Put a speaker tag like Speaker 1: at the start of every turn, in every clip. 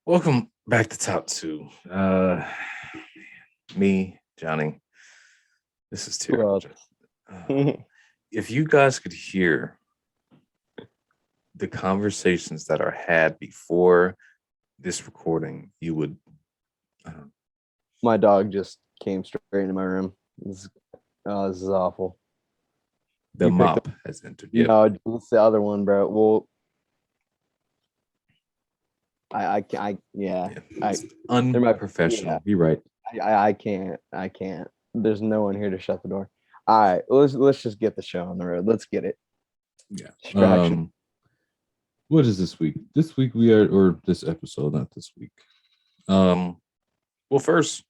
Speaker 1: Welcome back to Top Two. Me, Johnny. This is terrible.
Speaker 2: Well,
Speaker 1: Uh, if you guys could hear the conversations that are had before this recording, you would. Uh,
Speaker 2: my dog just came straight into my room. This is awful.
Speaker 1: the
Speaker 2: You picked up.
Speaker 1: mop has entered. Yep.
Speaker 2: No, it's the other one, bro. Well, yeah.
Speaker 1: Yeah.
Speaker 2: I,
Speaker 1: It's
Speaker 2: they're my,
Speaker 1: unprofessional.
Speaker 2: yeah.
Speaker 1: You're right.
Speaker 2: I can't. There's no one here to shut the door. All right, let's just get the show on the road. Let's get it.
Speaker 1: Yeah.
Speaker 2: Distraction.
Speaker 1: What is this week? This week we are, or this episode, not this week. Well, first,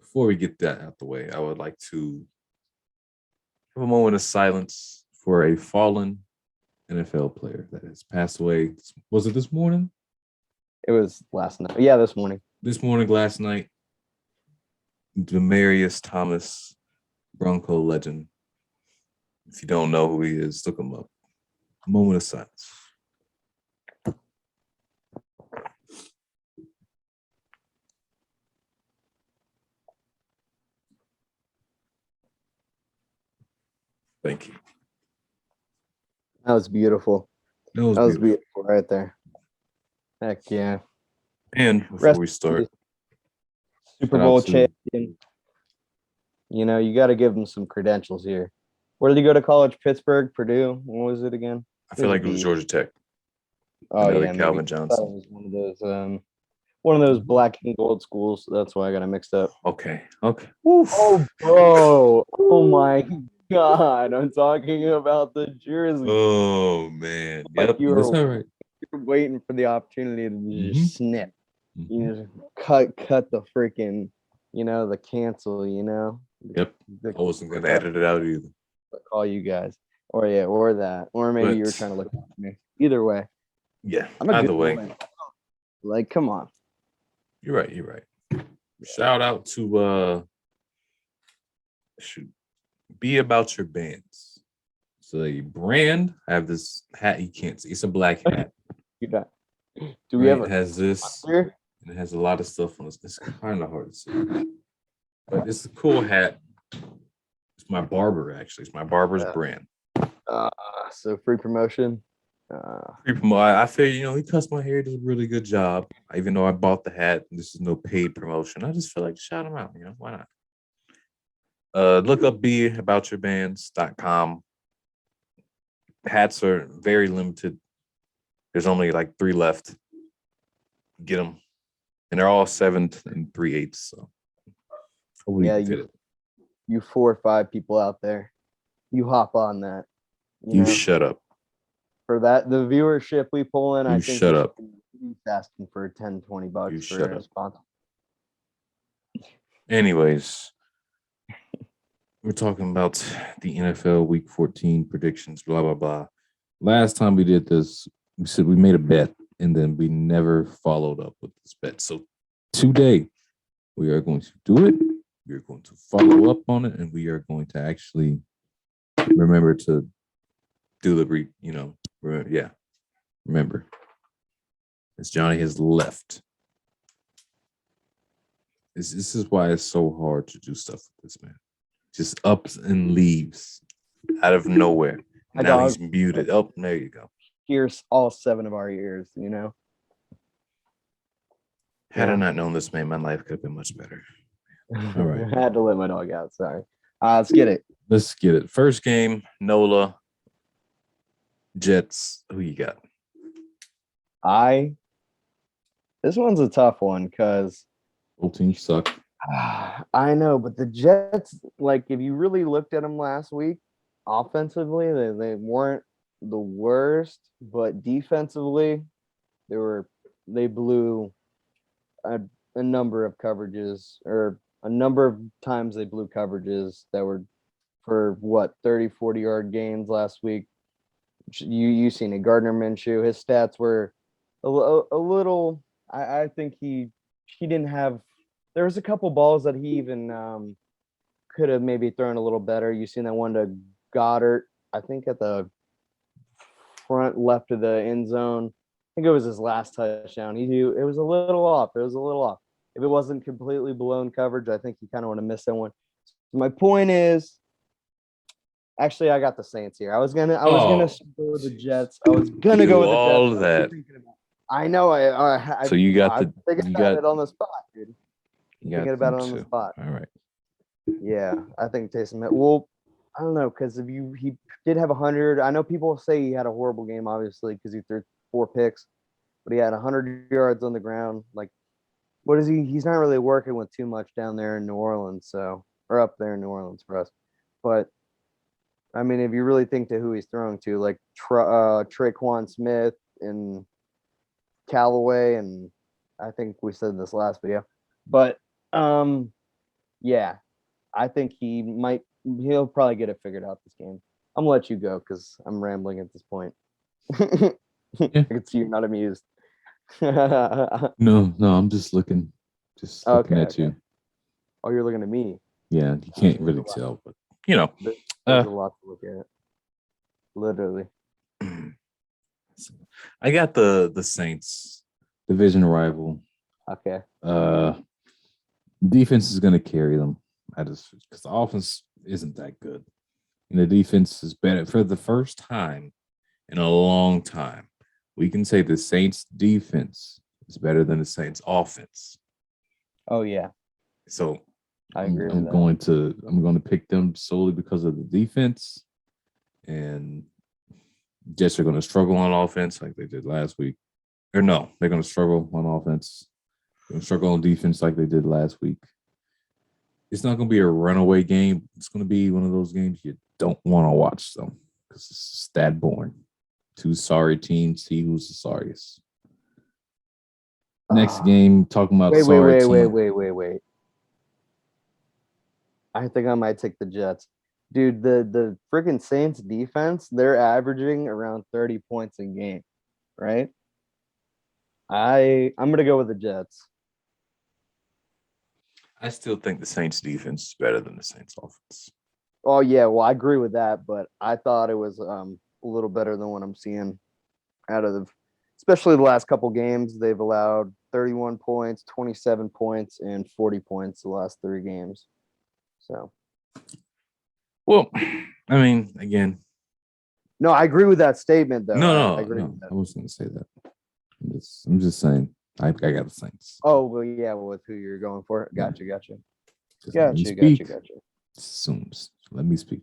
Speaker 1: before we get that out the way, I would like to have a moment of silence for a fallen NFL player that has passed away. Was it this morning?
Speaker 2: It was last night. Yeah, this morning.
Speaker 1: This morning, last night, Demarius Thomas, Bronco legend. If you don't know who he is, look him up. Moment of silence. Thank you.
Speaker 2: That was beautiful.
Speaker 1: That was
Speaker 2: That was
Speaker 1: beautiful.
Speaker 2: beautiful right there. Heck yeah.
Speaker 1: And before
Speaker 2: Rest
Speaker 1: we start,
Speaker 2: Super
Speaker 1: shout out
Speaker 2: Bowl
Speaker 1: to-
Speaker 2: champion. You got to give him some credentials here. Where did he go to college? Pittsburgh, Purdue. What was it again?
Speaker 1: I feel like it was Georgia Tech.
Speaker 2: Oh
Speaker 1: Another
Speaker 2: yeah,
Speaker 1: Calvin
Speaker 2: maybe.
Speaker 1: Johnson.
Speaker 2: That was one of those black and gold schools. That's why I got it mixed up.
Speaker 1: Okay. Oof.
Speaker 2: Oh, bro. Oh my God. I'm talking about the jersey.
Speaker 1: Oh man.
Speaker 2: Like
Speaker 1: Yep.
Speaker 2: you
Speaker 1: That's
Speaker 2: were
Speaker 1: all right.
Speaker 2: waiting for the opportunity to just snip. You just cut the freaking, the cancel.
Speaker 1: Yep. I wasn't gonna edit it out either.
Speaker 2: Call you guys, or that, or maybe you were trying to look at me. Either way,
Speaker 1: Yeah.
Speaker 2: I'm a
Speaker 1: Either
Speaker 2: good
Speaker 1: way,
Speaker 2: boy. Like, come on.
Speaker 1: you're right. Shout out to shoot, Be About Your Bands. So a brand. I have this hat you can't see. It's a black hat.
Speaker 2: You got. Do we have
Speaker 1: It has this,
Speaker 2: here?
Speaker 1: and it has a lot of stuff on it. It's kind of hard to see, but it's a cool hat. It's my barber, actually. It's my barber's brand.
Speaker 2: So free promotion.
Speaker 1: I feel, he cuts my hair, does a really good job. Even though I bought the hat, this is no paid promotion. I just feel like to shout him out, why not? Look up beaboutyourbands.com. Hats are very limited. There's only like 3 left. Get them. And they're all 7 3/8. So
Speaker 2: Yeah, you 4 or 5 people out there, you hop on that.
Speaker 1: You shut up.
Speaker 2: For that, the viewership we pull in, I think
Speaker 1: shut up.
Speaker 2: He's asking for $10-20
Speaker 1: You
Speaker 2: for
Speaker 1: shut
Speaker 2: a
Speaker 1: up.
Speaker 2: sponsor.
Speaker 1: Anyways, we're talking about the NFL Week 14 predictions, blah, blah, blah. Last time we did this, we said we made a bet, and then we never followed up with this bet. So today, we are going to do it. We are going to follow up on it, and we are going to actually remember to do the, remember. As Johnny has left. This is why it's so hard to do stuff with this man. Just ups and leaves out of nowhere. And now he's muted. Oh, there you go.
Speaker 2: Here's all 7 of our ears,
Speaker 1: Had I not known this man, my life could have been much better. All right.
Speaker 2: I had to let my dog out. Sorry. Let's get it.
Speaker 1: Let's get it. First game, NOLA, Jets. Who you got?
Speaker 2: This one's a tough one because
Speaker 1: both teams suck.
Speaker 2: I know, but the Jets, like, if you really looked at them last week, offensively, they weren't the worst, but defensively, they blew a number of coverages, or a number of times they blew coverages that were for 30-40 yard gains last week. You seen it. Gardner Minshew, his stats were a little. I think he didn't have. There was a couple balls that he even could have maybe thrown a little better. You seen that one to Goddard, I think at the front left of the end zone. think it was his last touchdown. It was a little off. It was a little off. If it wasn't completely blown coverage, I think he kind of would have missed that one. So my point is, actually, I got the Saints here. I was gonna
Speaker 1: Oh,
Speaker 2: go with the
Speaker 1: jeez.
Speaker 2: Jets. I was gonna go
Speaker 1: Do
Speaker 2: with the Jets.
Speaker 1: all
Speaker 2: I
Speaker 1: of
Speaker 2: was
Speaker 1: that.
Speaker 2: thinking about. I know.
Speaker 1: So you got
Speaker 2: I'm thinking
Speaker 1: you
Speaker 2: about
Speaker 1: got
Speaker 2: it on the spot, dude.
Speaker 1: you
Speaker 2: Thinking
Speaker 1: got
Speaker 2: about
Speaker 1: them
Speaker 2: it on the
Speaker 1: too.
Speaker 2: spot.
Speaker 1: All right.
Speaker 2: Yeah, I think Taysom. Well, I don't know because if he did have 100. I know people say he had a horrible game, obviously, because he threw 4 picks, but he had 100 yards on the ground. Like, what is he? He's not really working with too much down there in New Orleans, or up there in New Orleans for us. But I mean, if you really think to who he's throwing to, like Traquan Smith and Callaway, and I think we said this last video, but yeah, I think he'll probably get it figured out this game. I'm gonna let you go because I'm rambling at this point.
Speaker 1: Yeah.
Speaker 2: It's you not amused. Okay,
Speaker 1: No, I'm just looking at
Speaker 2: okay.
Speaker 1: you.
Speaker 2: Oh, you're looking at me.
Speaker 1: Yeah, you can't
Speaker 2: There's a
Speaker 1: really
Speaker 2: lot.
Speaker 1: tell, but you know.
Speaker 2: There's
Speaker 1: Uh
Speaker 2: a lot to look at. Literally.
Speaker 1: I got the Saints division rival.
Speaker 2: Okay.
Speaker 1: Uh Defense is gonna carry them. I just because the offense isn't that good. And the defense is better for the first time in a long time. We can say the Saints defense is better than the Saints offense.
Speaker 2: Oh yeah,
Speaker 1: So
Speaker 2: I agree with
Speaker 1: I'm
Speaker 2: that.
Speaker 1: going to pick them solely because of the defense, and Jets are going to struggle on offense like they did last week. Or no, they're going to struggle on offense. They're going to struggle on defense like they did last week. It's not going to be a runaway game. It's going to be one of those games you don't want to watch, though, because it's stat born. Two sorry teams. See who's the sorriest. Next game, talking about sorry team.
Speaker 2: Wait. I think I might take the Jets. Dude, the freaking Saints defense, they're averaging around 30 points a game, right? I'm gonna go with the Jets.
Speaker 1: I still think the Saints defense is better than the Saints offense.
Speaker 2: Oh yeah, well I agree with that, but I thought it was a little better than what I'm seeing out of especially the last couple games. They've allowed 31 points, 27 points, and 40 points the last 3 games. So
Speaker 1: Well, I mean, again,
Speaker 2: no, I agree with that statement though. I agree
Speaker 1: no.
Speaker 2: with that.
Speaker 1: I was going to say that. I'm just saying. I got the Saints.
Speaker 2: Oh well, yeah, with who you're going for. Gotcha.
Speaker 1: Just let me speak. Assumes. Let me speak.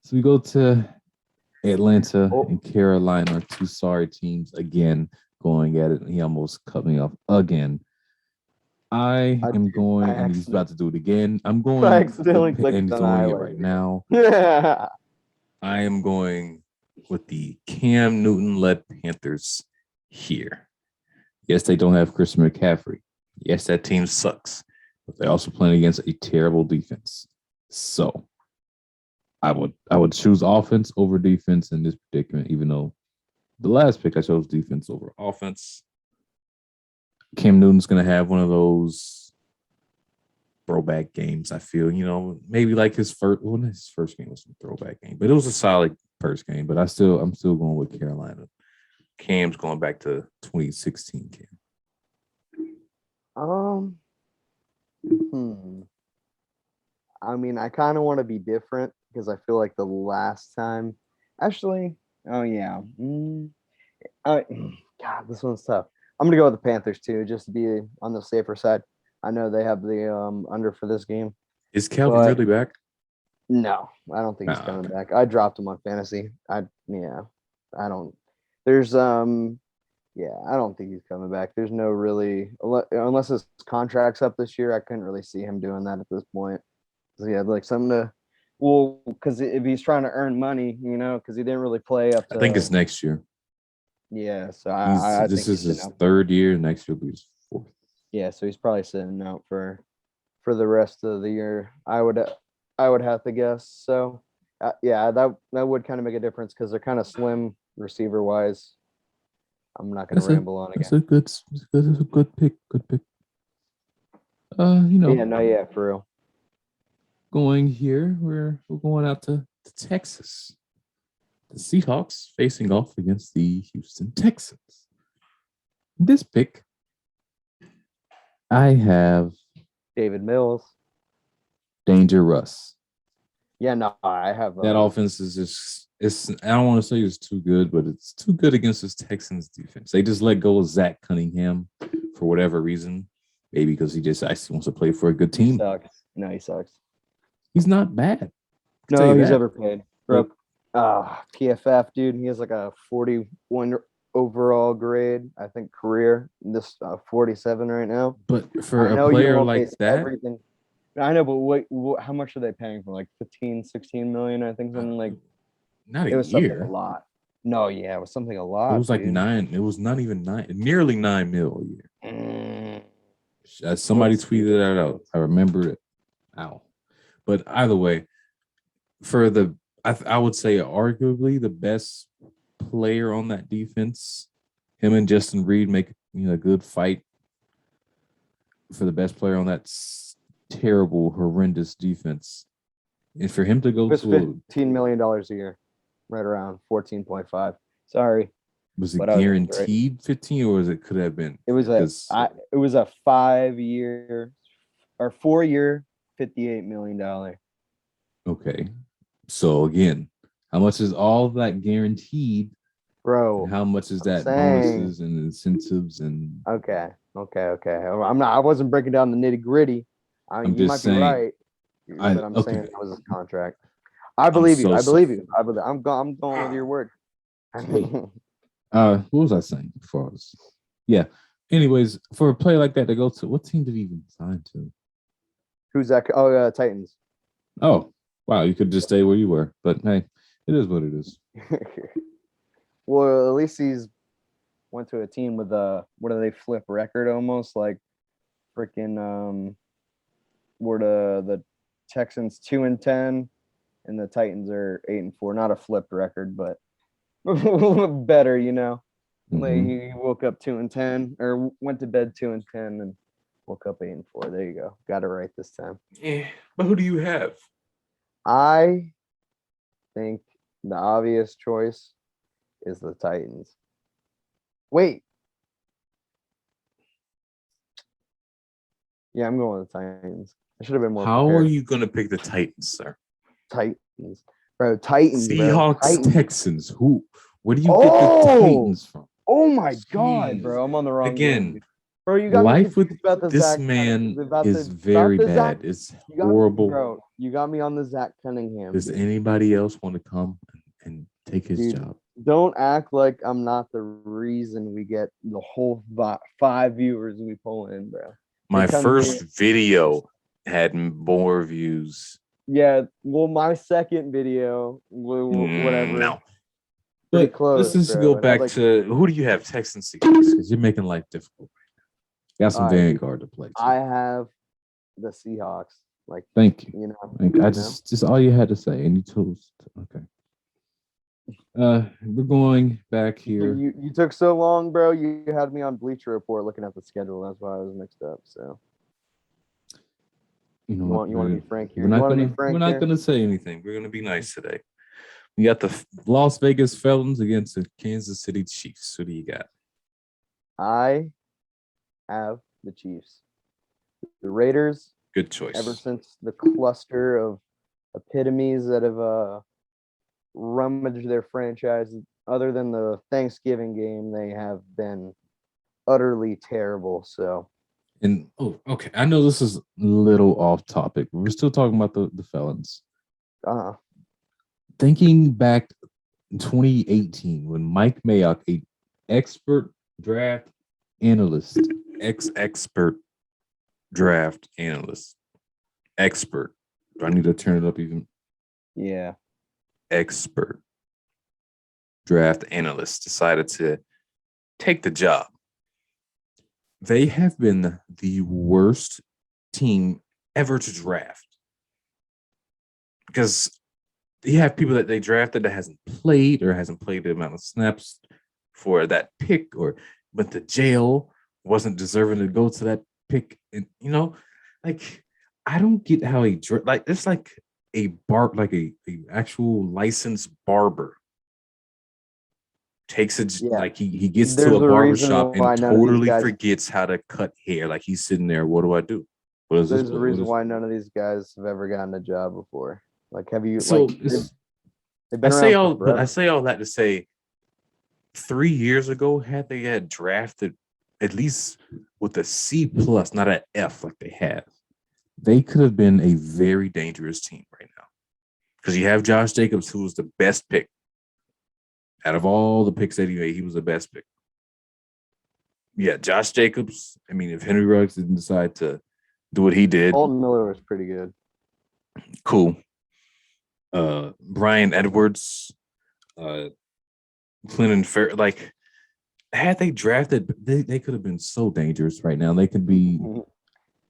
Speaker 1: So we go to Atlanta and Carolina, two sorry teams again going at it. He almost cut me off again. I am going, and he's about to do it again. I'm going,
Speaker 2: I accidentally
Speaker 1: and
Speaker 2: clicked
Speaker 1: he's
Speaker 2: on
Speaker 1: doing it
Speaker 2: highlight.
Speaker 1: right now.
Speaker 2: Yeah.
Speaker 1: I am going with the Cam Newton-led Panthers here. Yes, they don't have Christian McCaffrey. Yes, that team sucks, but they're also playing against a terrible defense. So I would choose offense over defense in this predicament, even though the last pick I chose defense over offense. Cam Newton's going to have one of those throwback games. I feel, maybe like his first game was a throwback game, but it was a solid first game. But I'm still going with Carolina. Cam's going back to 2016. Cam.
Speaker 2: I mean, I kind of want to be different because I feel like the last time, actually, oh yeah, God, this one's tough. I'm gonna go with the Panthers too, just to be on the safer side. I know they have the under for this game.
Speaker 1: Is Calvin really back?
Speaker 2: No, I don't think he's coming back. I dropped him on fantasy. I don't. There's I don't think he's coming back. There's no really unless his contract's up this year. I couldn't really see him doing that at this point. So yeah, like something to, well, because if he's trying to earn money, because he didn't really play up to.
Speaker 1: I think it's next year.
Speaker 2: Yeah, so I
Speaker 1: this
Speaker 2: think
Speaker 1: is his third year. Next year will be his fourth.
Speaker 2: Yeah, so he's probably sitting out for the rest of the year. I would have to guess. So yeah, that would kind of make a difference because they're kind of slim receiver wise. I'm not going to ramble on again.
Speaker 1: That's a good pick. Good pick.
Speaker 2: Yeah, for real.
Speaker 1: Going here, we're going out to Texas. The Seahawks facing off against the Houston Texans. This pick, I have
Speaker 2: David Mills.
Speaker 1: Danger Russ.
Speaker 2: Yeah, no, I have
Speaker 1: That offense is just, it's, I don't want to say it's too good, but it's too good against this Texans defense. They just let go of Zach Cunningham for whatever reason. Maybe because he just actually wants to play for a good
Speaker 2: he
Speaker 1: team.
Speaker 2: sucks. No, he sucks.
Speaker 1: He's not bad.
Speaker 2: No, he's overpaid. Bro, PFF, dude, he has like a 41 overall grade, I think, career. This 47 right now.
Speaker 1: But for a player like that,
Speaker 2: everything. I know, but what how much are they paying for? Like 15, 16 million, I think, something like.
Speaker 1: not
Speaker 2: It
Speaker 1: a
Speaker 2: was something
Speaker 1: year.
Speaker 2: a lot. No, yeah, it was something a lot.
Speaker 1: It was like
Speaker 2: dude.
Speaker 1: 9. It was not even 9, nearly 9 mil a year. Somebody tweeted that out. I remember it. Ow. But either way, for the, I would say arguably the best player on that defense, him and Justin Reed make a good fight for the best player on that terrible, horrendous defense. And for him to go to
Speaker 2: $15 million a year, right around 14.5. Sorry.
Speaker 1: Was it guaranteed 15 or was it could have been?
Speaker 2: It was a 5-year or 4-year, $58 million.
Speaker 1: Okay. So again, how much is all that guaranteed?
Speaker 2: Bro.
Speaker 1: How much is that bonuses and incentives and
Speaker 2: okay. I wasn't breaking down the nitty-gritty.
Speaker 1: I'm just
Speaker 2: might
Speaker 1: saying,
Speaker 2: be right. But I'm saying that was his contract. I believe you. I'm going with your word.
Speaker 1: What was I saying before I was? Yeah. Anyways, for a player like that to go to, what team did he even sign to?
Speaker 2: Who's that? Oh, Titans.
Speaker 1: Oh, wow. You could just stay where you were. But hey, it is what it is.
Speaker 2: Well, at least he's went to a team with a, what do they flip record almost? Like freaking were the Texans 2-10 and the Titans are 8-4. Not a flipped record, but better,
Speaker 1: Mm-hmm.
Speaker 2: Like he woke up 2-10 or went to bed 2-10 and woke up 8-4. There you go. Got it right this time.
Speaker 1: Yeah, but who do you have?
Speaker 2: I think the obvious choice is the Titans. Wait. Yeah, I'm going with the Titans. I should have been more
Speaker 1: How
Speaker 2: prepared.
Speaker 1: are you going to pick the Titans, sir?
Speaker 2: Titans. Bro, Titans.
Speaker 1: Seahawks,
Speaker 2: bro. Titans.
Speaker 1: Texans. Where do you get the Titans from?
Speaker 2: Oh my God, bro. I'm on the wrong
Speaker 1: again.
Speaker 2: game. Bro, you got
Speaker 1: life
Speaker 2: me
Speaker 1: with
Speaker 2: about the
Speaker 1: this
Speaker 2: Zach
Speaker 1: man is very bad. It's horrible.
Speaker 2: Bro, you got me on the Zach Cunningham.
Speaker 1: Does anybody else want to come and take his job?
Speaker 2: Don't act like I'm not the reason we get the whole 5 viewers we pull in, bro.
Speaker 1: My first video had more views.
Speaker 2: Yeah, well, my second video, whatever.
Speaker 1: No. But let's just go back to who do you have? Texans, because you're making life difficult. Got some Vanguard to play.
Speaker 2: I have the Seahawks. Like,
Speaker 1: thank you. I just all you had to say, and you chose. Okay. We're going back here.
Speaker 2: You took so long, bro. You had me on Bleacher Report looking at the schedule. That's why I was mixed up. So,
Speaker 1: you
Speaker 2: want to be frank here?
Speaker 1: We're not gonna say anything. We're gonna be nice today. We got the Las Vegas Felons against the Kansas City Chiefs. Who do you got?
Speaker 2: I have the Chiefs. The Raiders.
Speaker 1: Good choice.
Speaker 2: Ever since the cluster of epitomes that have rummaged their franchise, other than the Thanksgiving game, they have been utterly terrible. So,
Speaker 1: and okay, I know this is a little off topic, but we're still talking about the Felons. Thinking back in 2018 when Mike Mayock, a expert draft analyst, expert draft analyst, expert. Do I need to turn it up even?
Speaker 2: Yeah.
Speaker 1: Expert draft analyst decided to take the job. They have been the worst team ever to draft because you have people that they drafted that hasn't played the amount of snaps for that pick or went to jail, wasn't deserving to go to that pick. And, like, I don't get how it's like a actual licensed barber takes it
Speaker 2: Yeah.
Speaker 1: like he gets to
Speaker 2: There's
Speaker 1: a
Speaker 2: a reason
Speaker 1: barbershop
Speaker 2: why
Speaker 1: and
Speaker 2: none of these
Speaker 1: totally
Speaker 2: guys.
Speaker 1: forgets how to cut hair. Like he's sitting there, what do I do? What is this?
Speaker 2: There's a reason why none of these guys have ever gotten a job before. Like, have you
Speaker 1: So
Speaker 2: like
Speaker 1: it's,
Speaker 2: they've
Speaker 1: I
Speaker 2: been
Speaker 1: say
Speaker 2: around
Speaker 1: all,
Speaker 2: for
Speaker 1: but I
Speaker 2: forever.
Speaker 1: say all that to say 3 years ago, had they had drafted at least with a C plus, not an F like they have, they could have been a very dangerous team right now. Because you have Josh Jacobs, who was the best pick. Out of all the picks that he made, he was the best pick. Yeah, Josh Jacobs. I mean, if Henry Ruggs didn't decide to do what he did,
Speaker 2: Colton Miller was pretty good.
Speaker 1: cool. Brian Edwards, Clinton Fair, like had they drafted, they could have been so dangerous right now. They could be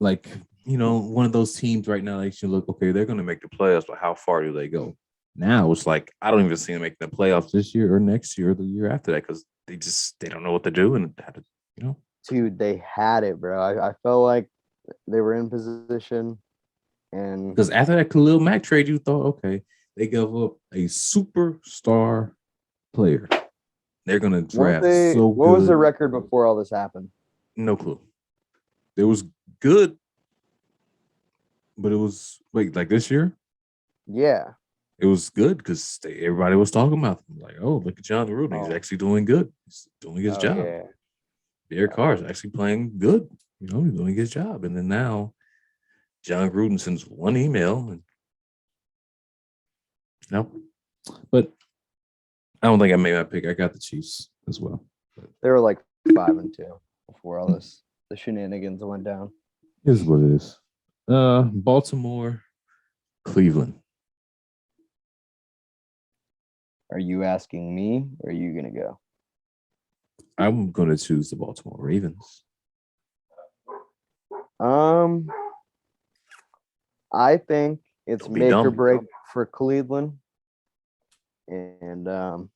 Speaker 1: like, one of those teams right now. They should look, okay, they're going to make the playoffs, but how far do they go? Now it's like I don't even see them making the playoffs this year or next year or the year after that because they don't know what to do and how to,
Speaker 2: Dude, they had it, bro. I felt like they were in position, and
Speaker 1: because after that Khalil Mack trade, you thought, okay, they gave up a superstar player. They're gonna draft so
Speaker 2: what was
Speaker 1: good.
Speaker 2: the record before all this happened?
Speaker 1: No clue. It was good, but it was like this year.
Speaker 2: Yeah.
Speaker 1: It was good because everybody was talking about them. Like, oh, look at John Gruden. He's actually doing good. He's doing his job.
Speaker 2: Yeah.
Speaker 1: Derek Carr's actually playing good. He's doing his job. And then now, John Gruden sends one email. And but I don't think I made my pick. I got the Chiefs as well.
Speaker 2: They were like 5-2 before all the shenanigans went down.
Speaker 1: Here's what it is. Baltimore, Cleveland.
Speaker 2: Are you asking me or are you gonna go?
Speaker 1: I'm gonna choose the Baltimore Ravens.
Speaker 2: I think it's
Speaker 1: Don't be
Speaker 2: make or
Speaker 1: dumb.
Speaker 2: break for Cleveland. And the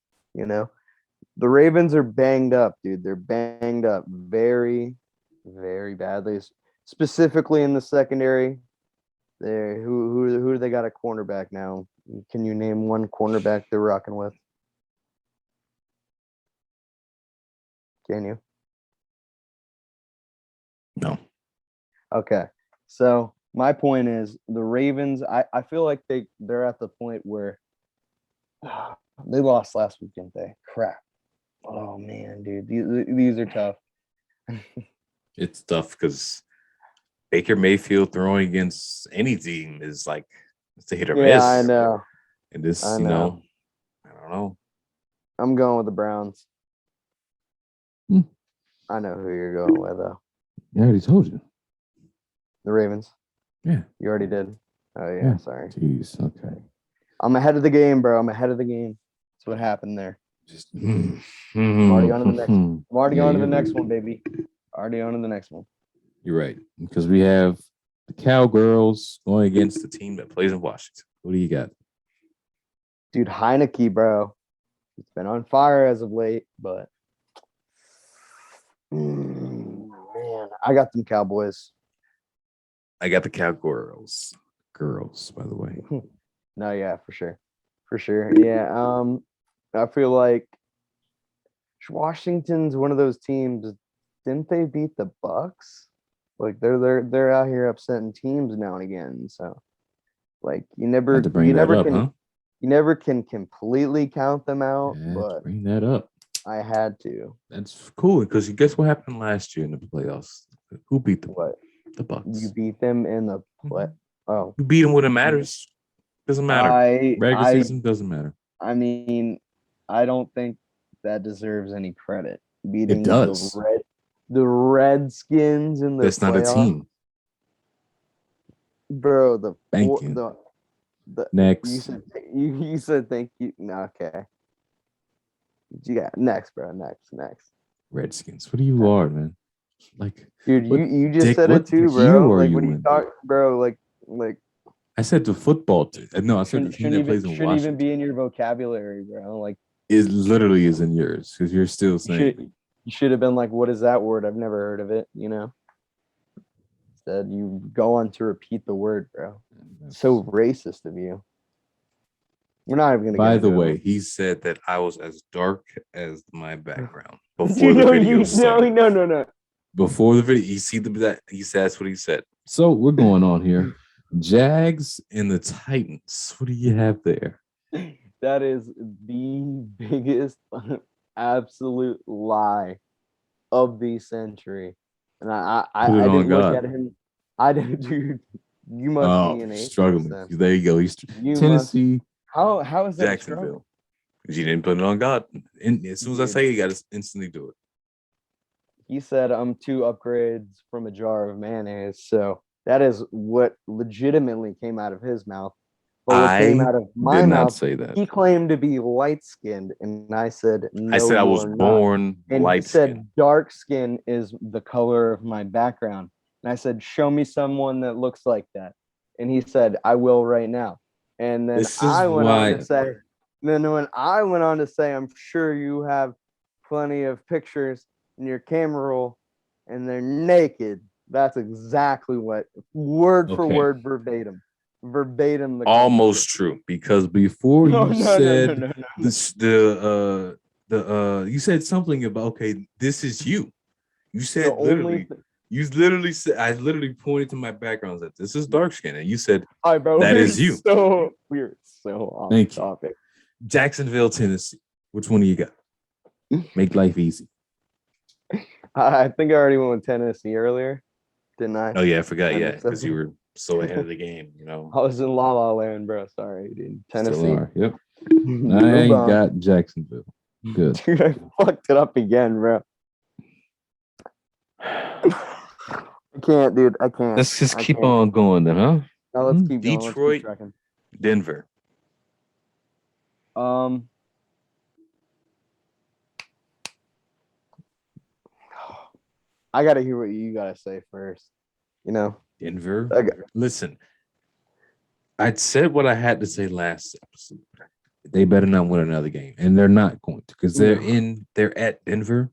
Speaker 2: Ravens are banged up, dude. They're banged up very, very badly. Specifically in the secondary. Who do they got a cornerback now? Can you name one cornerback they're rocking with? Can you?
Speaker 1: No.
Speaker 2: Okay. So my point is the Ravens, I feel like they're at the point where they lost last week, didn't they? Crap. Oh man, dude. These are tough.
Speaker 1: It's tough because Baker Mayfield throwing against any team is like it's a hit or miss.
Speaker 2: Yeah, I know.
Speaker 1: And this,
Speaker 2: I
Speaker 1: I don't know.
Speaker 2: I'm going with the Browns.
Speaker 1: Hmm.
Speaker 2: I know who you're going with, though.
Speaker 1: I already told you.
Speaker 2: The Ravens.
Speaker 1: Yeah.
Speaker 2: You already did. Oh, yeah. Sorry.
Speaker 1: Jeez. Okay.
Speaker 2: I'm ahead of the game, bro. I'm ahead of the game. That's what happened there.
Speaker 1: Just
Speaker 2: I'm already on to the next one. I'm already on to the next one, baby. Already on to the next one.
Speaker 1: You're right. Because we have the Cowgirls going against the team that plays in Washington. What do you got?
Speaker 2: Dude, Heineke, bro. It's been on fire as of late, but man, I got them Cowboys.
Speaker 1: I got the Cowgirls. Girls, by the way.
Speaker 2: No, yeah, for sure. For sure. Yeah. I feel like Washington's one of those teams. Didn't they beat the Bucks? Like they're out here upsetting teams now and again. So like you never can completely count them out. But
Speaker 1: bring that up.
Speaker 2: I had to.
Speaker 1: That's cool because guess what happened last year in the playoffs? Who beat them?
Speaker 2: What?
Speaker 1: The Bucks.
Speaker 2: You beat them in the play. Oh,
Speaker 1: you beat them when it matters. Doesn't matter. Regular season doesn't matter.
Speaker 2: I mean, I don't think that deserves any credit. Beating
Speaker 1: it does.
Speaker 2: the Redskins in the
Speaker 1: That's not a team.
Speaker 2: Bro,
Speaker 1: next.
Speaker 2: You said thank you. No, okay. You got next, bro. Next.
Speaker 1: Redskins. What do you are, man? Like,
Speaker 2: dude, you just said it too, bro. Like, what do you talk, bro? Like.
Speaker 1: I said the football team. No, I said the team that plays in Washington.
Speaker 2: Shouldn't even be in your vocabulary, bro. Like,
Speaker 1: it literally is in yours because you're still saying.
Speaker 2: You should have been like, "What is that word? I've never heard of it." You know. Instead, you go on to repeat the word, bro. So racist of you. We're not even gonna
Speaker 1: By
Speaker 2: get
Speaker 1: the
Speaker 2: into
Speaker 1: way,
Speaker 2: it.
Speaker 1: he said that I was as dark as my background
Speaker 2: Do
Speaker 1: before
Speaker 2: you
Speaker 1: the
Speaker 2: know
Speaker 1: video
Speaker 2: you
Speaker 1: started.
Speaker 2: no.
Speaker 1: Before the video, you see that he said that's what he said. So we're going on here. Jags and the Titans. What do you have there?
Speaker 2: That is the biggest absolute lie of the century. And
Speaker 1: Put it
Speaker 2: I
Speaker 1: on
Speaker 2: didn't look
Speaker 1: God.
Speaker 2: at him. I didn't dude. You must
Speaker 1: Oh,
Speaker 2: be an atheist
Speaker 1: struggling.
Speaker 2: then.
Speaker 1: There you go. He's
Speaker 2: You must
Speaker 1: Tennessee,
Speaker 2: how is that a struggle?
Speaker 1: Jacksonville. Because you didn't put it on God. And as soon as I say it, you got to instantly do it.
Speaker 2: He said I'm 2 upgrades from a jar of mayonnaise. So that is what legitimately came out of his mouth. But what came
Speaker 1: I
Speaker 2: out of my
Speaker 1: did not
Speaker 2: mouth,
Speaker 1: say that.
Speaker 2: he claimed to be light skinned. And I said, no,
Speaker 1: I said I
Speaker 2: you
Speaker 1: was
Speaker 2: are not.
Speaker 1: born
Speaker 2: And he
Speaker 1: light
Speaker 2: said,
Speaker 1: skinned.
Speaker 2: dark skin is the color of my background. And I said, show me someone that looks like that. And he said, I will right now. And then
Speaker 1: This is
Speaker 2: I went on
Speaker 1: why.
Speaker 2: to say, then when I went on to say, I'm sure you have plenty of pictures in your camera roll and they're naked. That's exactly what, word for
Speaker 1: Okay.
Speaker 2: word, verbatim. Verbatim.
Speaker 1: Almost true, because before you said
Speaker 2: No.
Speaker 1: this, you said something about, okay, this is you. You said you literally said, I literally pointed to my background that this is dark skin, and you said,
Speaker 2: all right, bro,
Speaker 1: that is you.
Speaker 2: We're so off
Speaker 1: Thank you.
Speaker 2: topic.
Speaker 1: Jacksonville, Tennessee. Which one do you got? Make life easy.
Speaker 2: I think I already went with Tennessee earlier, didn't I?
Speaker 1: Oh yeah, I forgot.
Speaker 2: I
Speaker 1: Yeah,
Speaker 2: mixed up.
Speaker 1: because you were so ahead of the game. You know,
Speaker 2: I was in La La Land, bro. Sorry, dude. Tennessee.
Speaker 1: still are. Yep. I
Speaker 2: Move on.
Speaker 1: got Jacksonville. Good.
Speaker 2: Dude, I fucked it up again, bro. I can't, dude. I can't.
Speaker 1: Let's just
Speaker 2: I
Speaker 1: keep
Speaker 2: can't.
Speaker 1: on going then, huh?
Speaker 2: Now let's keep going.
Speaker 1: Detroit,
Speaker 2: Let's keep tracking.
Speaker 1: Denver.
Speaker 2: I gotta hear what you gotta say first. You know,
Speaker 1: Denver.
Speaker 2: Okay.
Speaker 1: Listen, I said what I had to say last episode. They better not win another game, and they're not going to, because they're at Denver.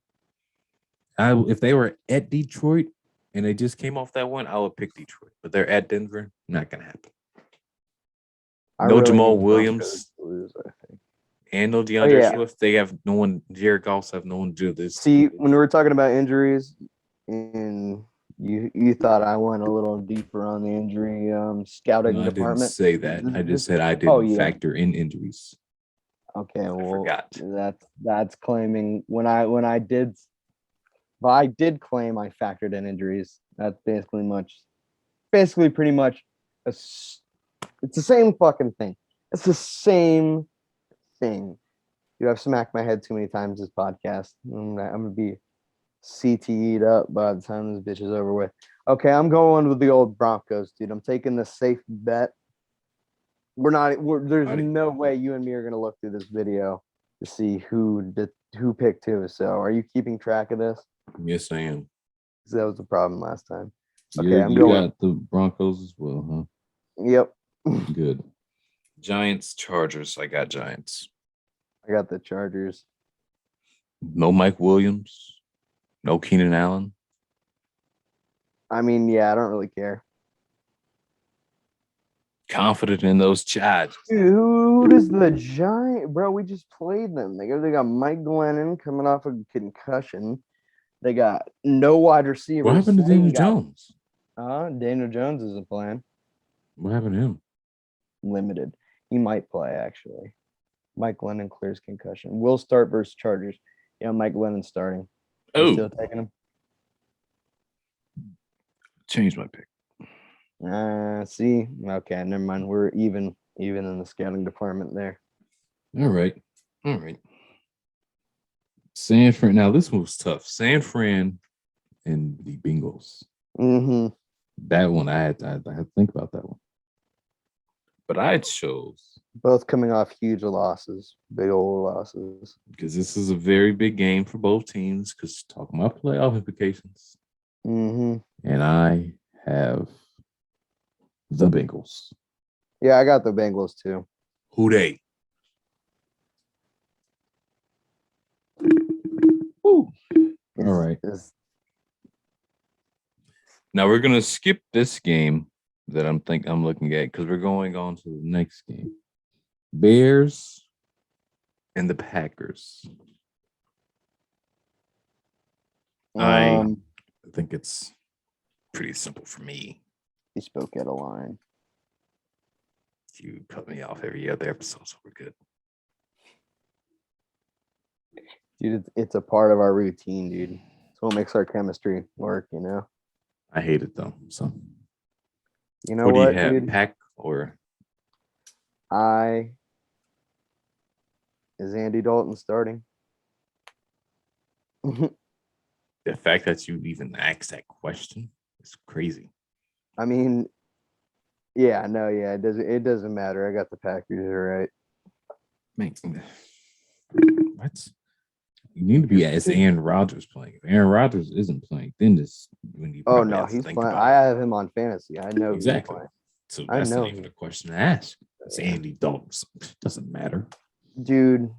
Speaker 1: If they were at Detroit and they just came off that one, I would pick Detroit. But they're at Denver, not gonna happen. No really Jamal Williams and no DeAndre Swift. They have no one. Jared Goff have no one to do this.
Speaker 2: See, when we were talking about injuries, and you thought I went a little deeper on the injury scouting department.
Speaker 1: I didn't say that. I just said I didn't factor in injuries.
Speaker 2: Okay, well,
Speaker 1: I forgot.
Speaker 2: That's claiming when I did. But I did claim I factored in injuries. That's basically pretty much it's the same fucking thing. It's the same thing. Dude, I've smacked my head too many times this podcast. I'm gonna be CTE'd up by the time this bitch is over with. Okay, I'm going with the old Broncos, dude. I'm taking the safe bet. There's no way you and me are gonna look through this video to see who picked who. So are you keeping track of this?
Speaker 1: Yes, I am.
Speaker 2: That was the problem last time. Okay,
Speaker 1: you got the Broncos as well, huh?
Speaker 2: Yep.
Speaker 1: Good. Giants, Chargers. I got Giants.
Speaker 2: I got the Chargers.
Speaker 1: No Mike Williams. No Keenan Allen.
Speaker 2: I mean, yeah, I don't really care.
Speaker 1: Confident in those Chargers.
Speaker 2: Dude, is the Giant, bro? We just played them. They got Mike Glennon coming off a concussion. They got no wide receivers.
Speaker 1: What happened to Daniel Jones?
Speaker 2: Daniel Jones isn't playing.
Speaker 1: What happened to him?
Speaker 2: Limited. He might play, actually. Mike Glennon clears concussion. Will start versus Chargers. Yeah, Mike Glennon starting.
Speaker 1: Oh.
Speaker 2: Still taking him?
Speaker 1: Change my pick.
Speaker 2: See? Okay, never mind. We're even in the scouting department there.
Speaker 1: All right. San Fran. Now this one was tough. San Fran and the Bengals.
Speaker 2: Mm-hmm.
Speaker 1: That one I had to think about that one. But I chose
Speaker 2: both coming off huge losses, big old losses.
Speaker 1: Because this is a very big game for both teams. Because talking about playoff implications.
Speaker 2: Mm-hmm.
Speaker 1: And I have the Bengals.
Speaker 2: Yeah, I got the Bengals too.
Speaker 1: Who they? Woo. All right. Now we're gonna skip this game that I'm looking at because we're going on to the next game. Bears and the Packers. I
Speaker 2: Um,
Speaker 1: think it's pretty simple for me.
Speaker 2: he spoke out of line.
Speaker 1: You cut me off every other episode, so we're good.
Speaker 2: Dude, it's a part of our routine, dude. It's what makes our chemistry work, you know?
Speaker 1: I hate it though. So
Speaker 2: You know
Speaker 1: what do you
Speaker 2: what,
Speaker 1: have?
Speaker 2: dude?
Speaker 1: Pack or
Speaker 2: Is Andy Dalton starting?
Speaker 1: the fact that you even asked that question is crazy.
Speaker 2: I mean, yeah, no, yeah, it doesn't matter. I got the Packers, right?
Speaker 1: Man, what? You need to be as Aaron Rodgers playing. If Aaron Rodgers isn't playing, then this when you
Speaker 2: Oh
Speaker 1: probably
Speaker 2: no,
Speaker 1: have to
Speaker 2: he's
Speaker 1: think
Speaker 2: playing.
Speaker 1: about
Speaker 2: I
Speaker 1: it.
Speaker 2: have him on fantasy. I know
Speaker 1: Exactly.
Speaker 2: he's playing.
Speaker 1: So
Speaker 2: I
Speaker 1: that's
Speaker 2: know
Speaker 1: not even a question to ask. It's Andy Dalton. Doesn't matter.
Speaker 2: Dude.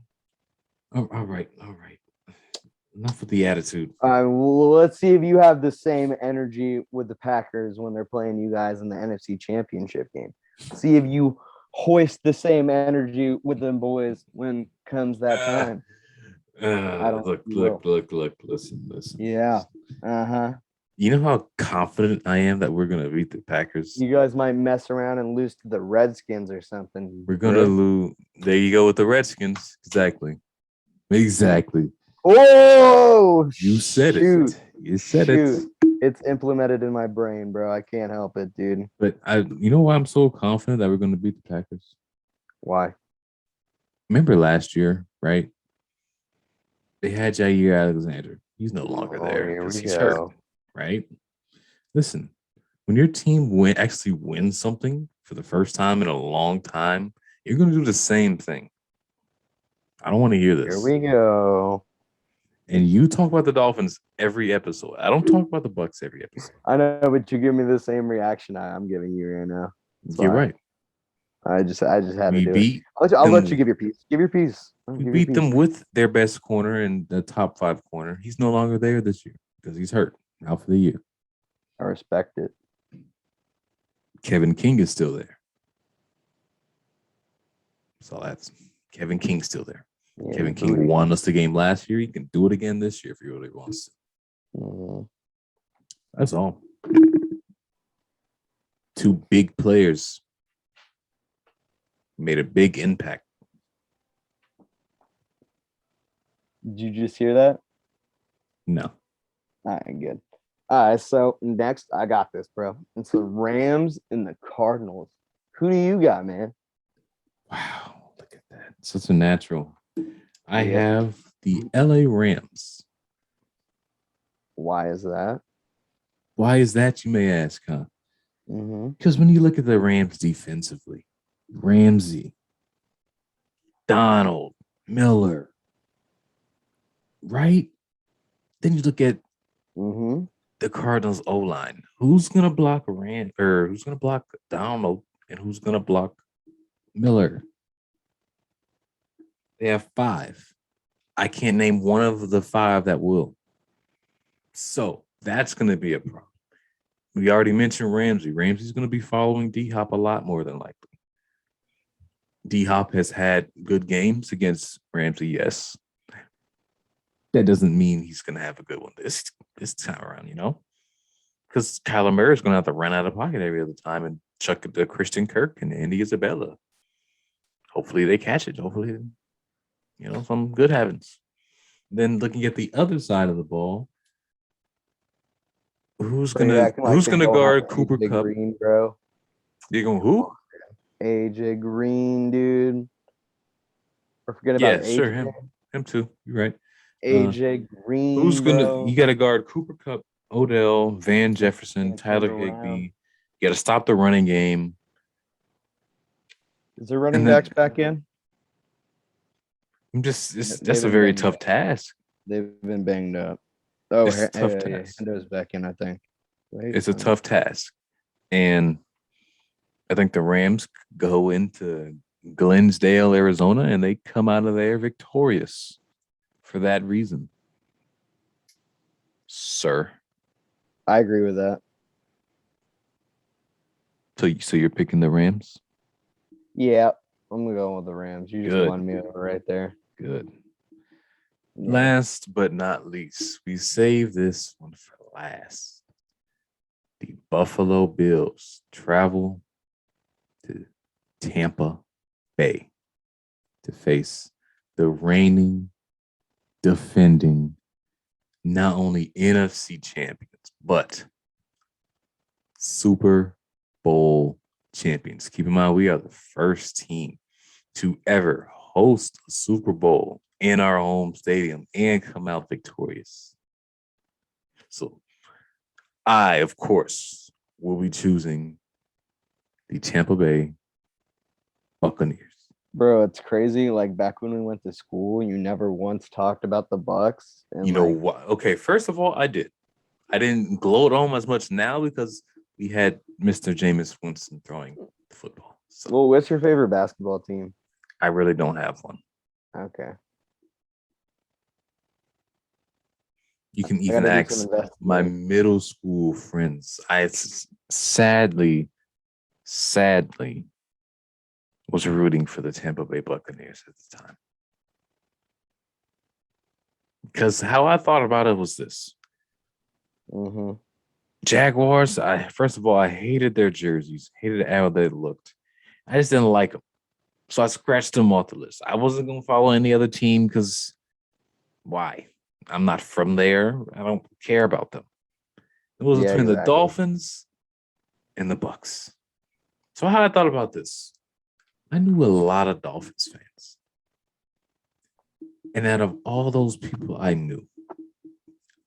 Speaker 1: All right. Enough with the attitude.
Speaker 2: Well, let's see if you have the same energy with the Packers when they're playing you guys in the NFC Championship game. See if you hoist the same energy with them boys when comes that time. I don't
Speaker 1: Look, listen.
Speaker 2: Yeah. Uh-huh.
Speaker 1: You know how confident I am that we're gonna beat the Packers?
Speaker 2: You guys might mess around and lose to the Redskins or something.
Speaker 1: We're gonna lose. There you go with the Redskins. Exactly.
Speaker 2: Oh,
Speaker 1: You said
Speaker 2: shoot.
Speaker 1: it. You said it.
Speaker 2: It's implemented in my brain, bro. I can't help it, dude.
Speaker 1: But you know why I'm so confident that we're gonna beat the Packers?
Speaker 2: Why?
Speaker 1: Remember last year, right? They had Jair Alexander. He's no longer there
Speaker 2: Here
Speaker 1: because
Speaker 2: we
Speaker 1: he's
Speaker 2: go.
Speaker 1: hurt, right? Listen, when your team actually wins something for the first time in a long time, you're going to do the same thing. I don't want to hear this.
Speaker 2: Here we go.
Speaker 1: And you talk about the Dolphins every episode. I don't talk about the Bucks every episode.
Speaker 2: I know, but you give me the same reaction I'm giving you right now.
Speaker 1: You're right.
Speaker 2: I just had to do
Speaker 1: it.
Speaker 2: I'll let you give your piece. Give your piece.
Speaker 1: We beat them with their best corner and the top 5 corner. He's no longer there this year because he's hurt. Out for the year.
Speaker 2: I respect it.
Speaker 1: Kevin King is still there. So that's Kevin King's still there. Yeah, Kevin King won us the game last year. He can do it again this year if he really wants to. Mm-hmm. That's all. 2 big players made a big impact.
Speaker 2: Did you just hear that?
Speaker 1: No.
Speaker 2: All right, good. All right, so next, I got this, bro. It's the Rams and the Cardinals. Who do you got, man?
Speaker 1: Wow, look at that. Such a natural. I have the LA Rams.
Speaker 2: Why is that?
Speaker 1: Why is that, you may ask, huh? Because when you look at the Rams defensively, Ramsey, Donald, Miller, right? Then you look at the Cardinals O-line. Who's gonna block who's gonna block Donald and who's gonna block Miller? They have 5. I can't name one of the 5 that will. So that's gonna be a problem. We already mentioned Ramsey. Ramsey's gonna be following D-Hop a lot more than likely. D-Hop has had good games against Ramsey, yes. That doesn't mean he's going to have a good one this time around, you know? Because Kyler Murray is going to have to run out of pocket every other time and chuck it to Christian Kirk and Andy Isabella. Hopefully they catch it. Hopefully, some good happens. Then looking at the other side of the ball, who's gonna guard Cooper Kupp?
Speaker 2: Green, bro.
Speaker 1: You going who?
Speaker 2: AJ Green, dude. Or forget about AJ.
Speaker 1: Sure, him too. You're right.
Speaker 2: AJ Green.
Speaker 1: Who's gonna? You got to guard Cooper Kupp, Odell, Van Jefferson, Tyler Higbee. You got to stop the running game.
Speaker 2: Is there running backs back in?
Speaker 1: That's a very tough task.
Speaker 2: They've been banged up. Oh,
Speaker 1: it's a tough task.
Speaker 2: Hendo's back in, I think.
Speaker 1: Right? It's a tough task, and I think the Rams go into Glendale, Arizona, and they come out of there victorious. For that reason, sir.
Speaker 2: I agree with that.
Speaker 1: So you're picking the Rams?
Speaker 2: Yeah, I'm gonna go with the Rams. You just
Speaker 1: Good.
Speaker 2: won me over right there.
Speaker 1: Good.
Speaker 2: Yeah.
Speaker 1: Last but not least, we saved this one for last. The Buffalo Bills travel to Tampa Bay to face the reigning, defending, not only NFC champions, but Super Bowl champions. Keep in mind, we are the first team to ever host a Super Bowl in our home stadium and come out victorious. So I, of course, will be choosing the Tampa Bay Buccaneers.
Speaker 2: Bro, it's crazy. Like back when we went to school, you never once talked about the Bucks. And
Speaker 1: You know
Speaker 2: like,
Speaker 1: what? Okay, first of all, I did. I didn't gloat on them as much now because we had Mr. Jameis Winston throwing the football. So
Speaker 2: well, what's your favorite basketball team?
Speaker 1: I really don't have one.
Speaker 2: Okay.
Speaker 1: You can
Speaker 2: I
Speaker 1: even
Speaker 2: gotta do
Speaker 1: ask
Speaker 2: some investing.
Speaker 1: my middle school friends. Sadly was rooting for the Tampa Bay Buccaneers at the time. Because how I thought about it was this.
Speaker 2: Mm-hmm.
Speaker 1: Jaguars, first of all, I hated their jerseys, hated how they looked. I just didn't like them. So I scratched them off the list. I wasn't going to follow any other team because why? I'm not from there. I don't care about them. It was
Speaker 2: Yeah,
Speaker 1: between the
Speaker 2: exactly.
Speaker 1: Dolphins and the Bucks. So how I thought about this, I knew a lot of Dolphins fans. And out of all those people I knew,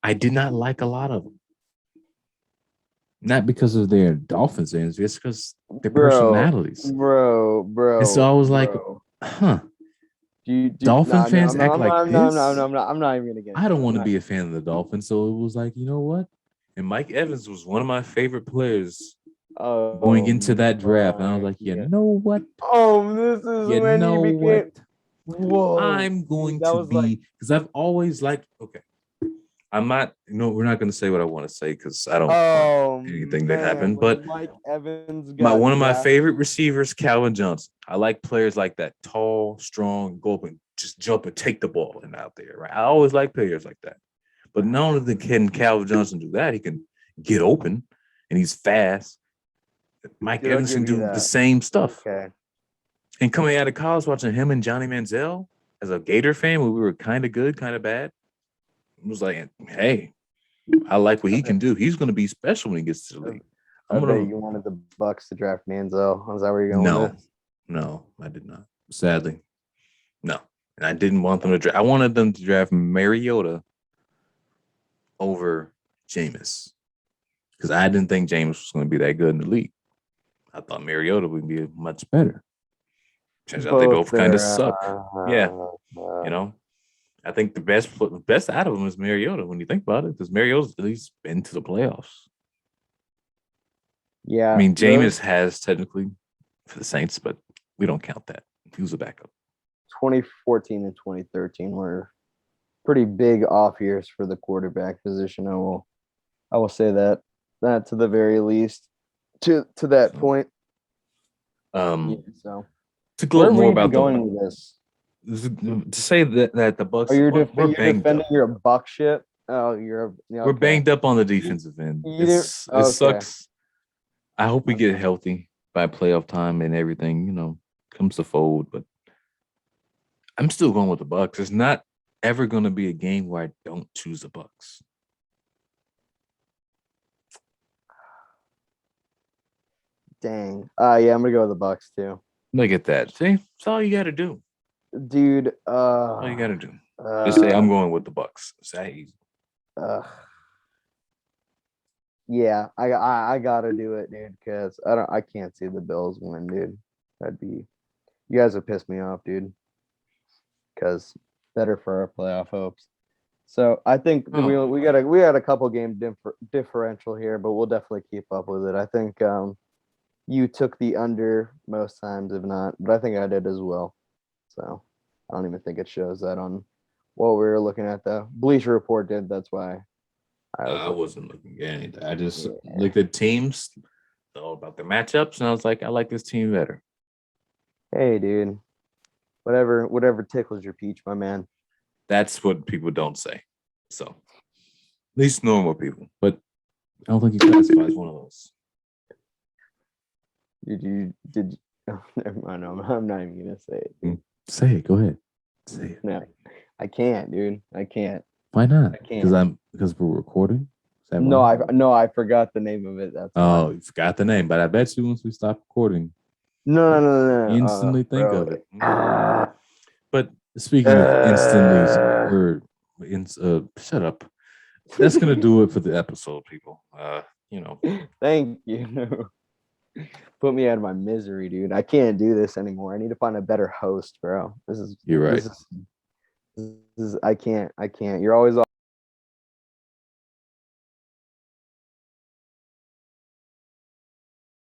Speaker 1: I did not like a lot of them. Not because of their Dolphins fans, just because their personalities.
Speaker 2: Bro.
Speaker 1: And so I was like, huh. Dolphin fans act like this?
Speaker 2: I'm not even gonna get.
Speaker 1: I don't want to be a fan of the Dolphins. So it was like, you know what? And Mike Evans was one of my favorite players going into that draft. And I was like, you know what?
Speaker 2: Oh, this is
Speaker 1: You
Speaker 2: when
Speaker 1: know
Speaker 2: you became.
Speaker 1: what?
Speaker 2: Whoa.
Speaker 1: I'm going
Speaker 2: That
Speaker 1: to
Speaker 2: was like-
Speaker 1: be, because I've always liked, okay. I'm not, we're not going to say what I want to say because I don't want anything to happen. But
Speaker 2: Mike Evans
Speaker 1: one of my
Speaker 2: drafted-
Speaker 1: favorite receivers, Calvin Johnson. I like players like that, tall, strong, go up and just jump and take the ball and out there. Right? I always like players like that. But not only can Calvin Johnson do that, he can get open and he's fast. Mike
Speaker 2: Dude, I'll
Speaker 1: Evans
Speaker 2: give
Speaker 1: can
Speaker 2: you
Speaker 1: do
Speaker 2: that.
Speaker 1: the same stuff.
Speaker 2: Okay.
Speaker 1: And coming out of college, watching him and Johnny Manziel as a Gator fan, when we were kind of good, kind of bad, it was like, hey, I like what he can do. He's going to be special when he gets to the league.
Speaker 2: I bet you wanted the Bucks to draft Manziel. Is that where you're going? with this?
Speaker 1: No, I did not. Sadly, no. And I didn't want them to draft. I wanted them to draft Mariota over Jameis because I didn't think Jameis was going to be that good in the league. I thought Mariota would be much better. Turns out they both kind of suck. Yeah, I think the best out of them is Mariota when you think about it, because Mariota's at least been to the playoffs.
Speaker 2: Yeah,
Speaker 1: I mean, Jameis has technically for the Saints, but we don't count that. He was a backup.
Speaker 2: 2014 and 2013 were pretty big off years for the quarterback position. I will say that to the very least. To that point. So
Speaker 1: to gloat more about
Speaker 2: going with this.
Speaker 1: To say that the Bucks
Speaker 2: you're
Speaker 1: we're
Speaker 2: defending
Speaker 1: up.
Speaker 2: your Buck shit. Oh, okay.
Speaker 1: We're banged up on the defensive end. It sucks. I hope we get healthy by playoff time and everything, comes to fold. But I'm still going with the Bucks. It's not ever going to be a game where I don't choose the Bucks.
Speaker 2: Dang. Yeah, I'm gonna go with the Bucks too.
Speaker 1: Look at that. See, that's all you got to do,
Speaker 2: dude.
Speaker 1: All you got to do. Just say I'm going with the Bucks. It's that easy.
Speaker 2: Yeah, I gotta do it, dude, because I can't see the Bills win, dude. You guys have pissed me off, dude. Because better for our playoff hopes. So I think we got a couple game differential here, but we'll definitely keep up with it. I think you took the under most times, if not, but I think I did as well. So I don't even think it shows that on what we were looking at. The Bleacher Report did. That's why
Speaker 1: I wasn't looking at anything. I just looked at teams, all about their matchups, and I was like, I like this team better.
Speaker 2: Hey, dude. Whatever tickles your peach, my man.
Speaker 1: That's what people don't say. So, at least normal people. But I don't think he classifies one of those.
Speaker 2: Did you oh, never mind. I'm not even gonna say it.
Speaker 1: Say it. Go ahead. Say it.
Speaker 2: No, I can't, dude. I can't.
Speaker 1: Why not?
Speaker 2: I can't.
Speaker 1: Because we're recording. Is that
Speaker 2: No,
Speaker 1: why?
Speaker 2: I forgot the name of it. That's
Speaker 1: Oh,
Speaker 2: why.
Speaker 1: you forgot the name, but I bet you once we stop recording,
Speaker 2: No.
Speaker 1: instantly think
Speaker 2: Bro.
Speaker 1: of it. But speaking of instantly, we're in. Shut up. That's gonna do it for the episode, people. You know,
Speaker 2: Thank you. Put me out of my misery, dude. I can't do this anymore. I need to find a better host, bro.
Speaker 1: you're right.
Speaker 2: This is I can't. You're always